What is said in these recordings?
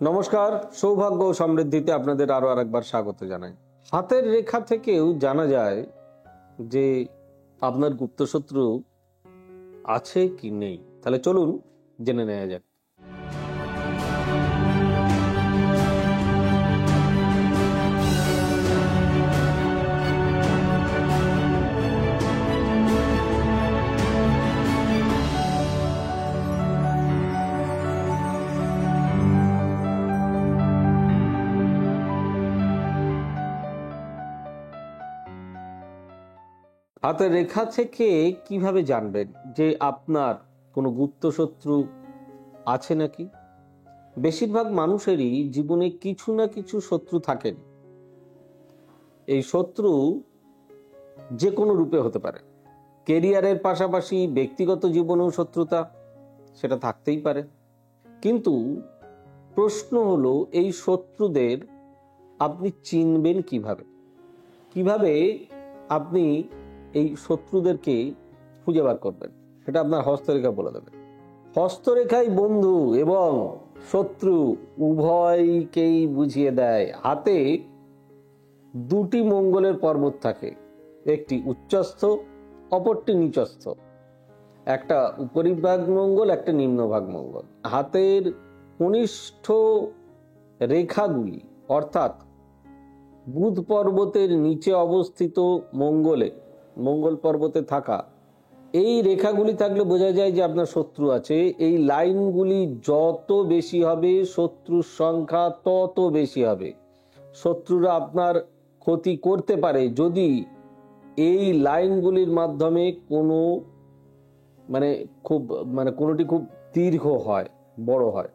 নমস্কার, সৌভাগ্য ও সমৃদ্ধিতে আপনাদের আরো আরেকবার স্বাগত জানাই। হাতের রেখা থেকেও জানা যায় যে আপনার গুপ্তশত্রু আছে কি নেই। তাহলে চলুন জেনে নেওয়া যাক। হাতের রেখা থেকে কিভাবে জানবেন যে আপনার কোনো গুপ্তশত্রু আছে নাকি? বেশিরভাগ মানুষেরই জীবনে কিছু না কিছু শত্রু থাকেন। এই শত্রু যে কোনো রূপে হতে পারে। কেরিয়ারের পাশাপাশি ব্যক্তিগত জীবনেও শত্রুতা সেটা থাকতেই পারে। কিন্তু প্রশ্ন হলো, এই শত্রুদের আপনি চিনবেন কিভাবে? কিভাবে আপনি এই শত্রুদেরকে খুঁজে বার করবেন? সেটা আপনার হস্তরেখা বলে দেবে। হস্তরেখাই বন্ধু এবং শত্রু উভয়কেই বুঝিয়ে দেয়। হাতে দুটি মঙ্গলের পর্বত থাকে, একটি উচ্চস্থ, অপরটি নিচস্থ। একটা উপরিভাগ মঙ্গল, একটা নিম্নভাগ মঙ্গল। হাতের কনিষ্ঠ রেখাগুলি অর্থাৎ বুধ পর্বতের নিচে অবস্থিত মঙ্গল পর্বতে থাকা এই রেখাগুলি থাকলে বোঝা যায় যে আপনার শত্রু আছে। এই লাইনগুলি যত বেশি হবে শত্রুর সংখ্যা তত বেশি হবে। শত্রুরা আপনার ক্ষতি করতে পারে যদি এই লাইনগুলির মাধ্যমে কোনোটি খুব দীর্ঘ হয়, বড় হয়।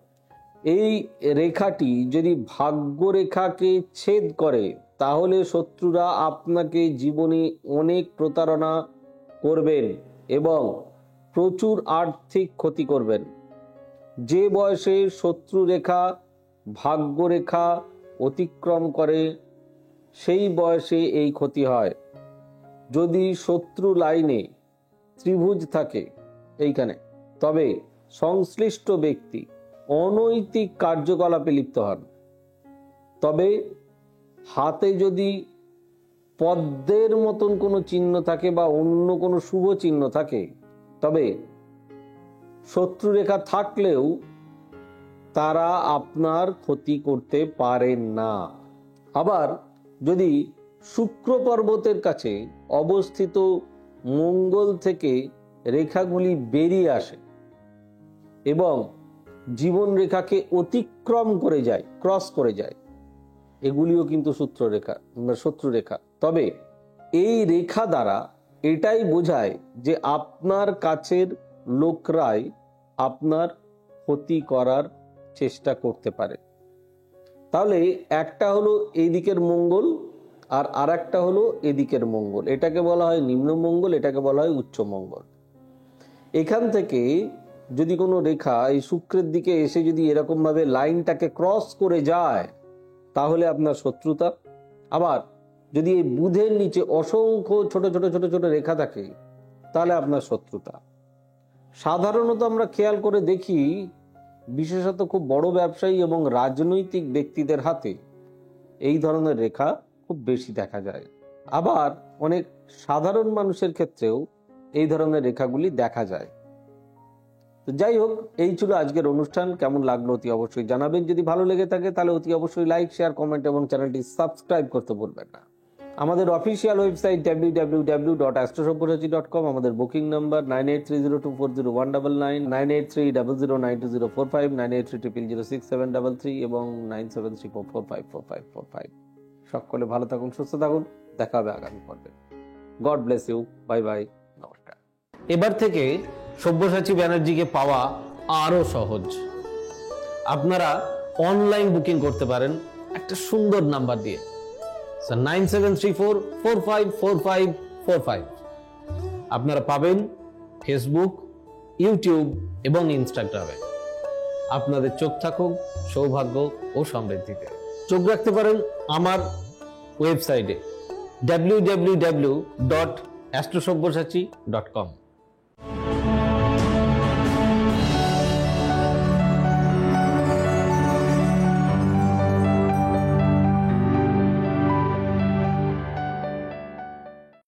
এই রেখাটি যদি ভাগ্য রেখাকে ছেদ করে তাহলে শত্রুরা আপনাকে জীবনে অনেক প্রতারণা করবেন এবং প্রচুর আর্থিক ক্ষতি করবেন। যে বয়সে শত্রু রেখা ভাগ্য রেখা অতিক্রম করে সেই বয়সে এই ক্ষতি হয়। যদি শত্রু লাইনে ত্রিভুজ থাকে এইখানে, তবে সংশ্লিষ্ট ব্যক্তি অনৈতিক কার্যকলাপে লিপ্ত হন। তবে হাতে যদি পদ্মের মতন কোনো চিহ্ন থাকে বা অন্য কোনো শুভ চিহ্ন থাকে, তবে শত্রু রেখা থাকলেও তারা আপনার ক্ষতি করতে পারেন না। আবার যদি শুক্র পর্বতের কাছে অবস্থিত মঙ্গল থেকে রেখাগুলি বেরিয়ে আসে এবং জীবন রেখাকে অতিক্রম করে যায়, ক্রস করে যায়, এগুলিও কিন্তু শত্রু রেখা। তবে এই রেখা দ্বারা এটাই বোঝায় যে আপনার কাছের লোকরাই আপনার ক্ষতি করার চেষ্টা করতে পারে। তাহলে একটা হলো এই দিকের মঙ্গল আর আরেকটা হলো এদিকের মঙ্গল। এটাকে বলা হয় নিম্ন মঙ্গল, এটাকে বলা হয় উচ্চ মঙ্গল। এখান থেকে যদি কোনো রেখা এই শুক্রের দিকে এসে যদি এরকম ভাবে লাইনটাকে ক্রস করে যায় তাহলে আপনার শত্রুতা। আবার যদি এই বুধের নিচে অসংখ্য ছোট ছোট ছোট ছোট রেখা থাকে তাহলে আপনার শত্রুতা। সাধারণত আমরা খেয়াল করে দেখি, বিশেষত খুব বড় ব্যবসায়ী এবং রাজনৈতিক ব্যক্তিদের হাতে এই ধরনের রেখা খুব বেশি দেখা যায়। আবার অনেক সাধারণ মানুষের ক্ষেত্রেও এই ধরনের রেখাগুলি দেখা যায়। তো যাই হোক, এই ছিল আজকের অনুষ্ঠান। কেমন লাগলো অতি অবশ্যই জানাবেন। যদি ভালো লেগে থাকে তাহলে অতি অবশ্যই লাইক, শেয়ার, কমেন্ট এবং চ্যানেলটি সাবস্ক্রাইব করতে ভুলবেন না। আমাদের অফিসিয়াল ওয়েবসাইট www.astrosabburachi.com, আমাদের বুকিং নাম্বার 9830240199, 9830092045, 9830067733 এবং 9734454545। সকলে ভালো থাকুন, সুস্থ থাকুন। দেখা হবে আগামী পর্বে। God bless you. Bye bye, নমস্কার। এবার থেকে সব্যসাচী ব্যানার্জিকে পাওয়া আরো সহজ। আপনারা অনলাইন বুকিং করতে পারেন একটা সুন্দর নাম্বার দিয়ে, 9734454545। আপনারা পাবেন ফেসবুক, ইউটিউব এবং ইনস্টাগ্রামে। আপনাদের চোখ থাকুক সৌভাগ্য ও সমৃদ্ধিতে। চোখ রাখতে পারেন আমার ওয়েবসাইটে www.astrosabburachi.com।